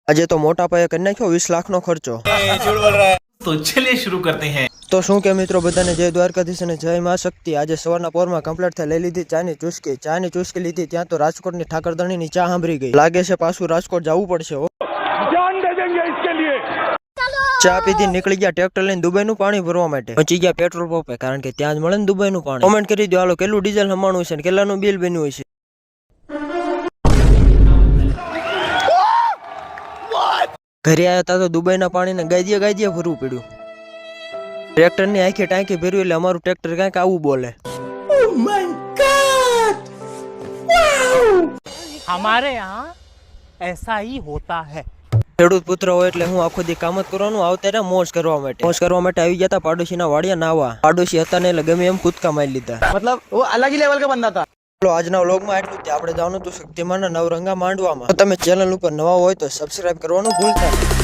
આજે તો મોટા પાયે કરી નાખ્યો 20 લાખનો ખર્ચો। तो चलिए शुरू करते हैं। તો શું કે મિત્રો બધાને જય દ્વારકાધીશ અને જય મા શક્તિ। આજે સવારના પોરમાં કમ્પ્લીટ થઈ લઈ લીધી ચાની ચુસ્કી લીધી। ત્યાં તો રાજકોટની ઠાકરધણીની ચા સાંભળી ગઈ। લાગે છે પાછું રાજકોટ જવું પડશે હો। जान दे देंगे इसके लिए। ચા પીધી નીકળી ગયા ટ્રેક્ટર લઈને દુબઈનું પાણી ભરવા માટે। પહોંચી ગયા પેટ્રોલ પંપે કારણ કે ત્યાં જ મળે ને દુબઈનું પાણી। કોમેન્ટ કરી દો હાલો કેટલું ડીઝલ હમાણું છે ને કેટલાનું બિલ બન્યું છે। ઘરે આવ્યા તા તો દુબઈના પાણીને ગાદીએ ભરવું પડ્યું। ટ્રેક્ટરની આખી ટાંકી ભર્યું એટલે અમારું ટ્રેક્ટર કાંઈક આવું બોલે। हमारे यहाँ ऐसा ही होता है। ખેડૂત પુત્ર હોય એટલે હું આખો દી કામ જ કરવાનું। આવતા મોજ કરવા માટે આવી ગયા તા પાડોશીના વાડિયા નાવા। પાડોશી હતા ને એટલે ગમે એમ કૂદકા મારી લીધા। मतलब वो अलग ही लेवल का बंदा था। ચાલો આજના વ્લોગમાં એટલું જ। આપણે જવાનું હતું શક્તિમાનના નવરંગા માંડવામાં। તો તમે ચેનલ ઉપર નવા હોય તો સબસ્ક્રાઇબ કરવાનું ભૂલતા નહીં।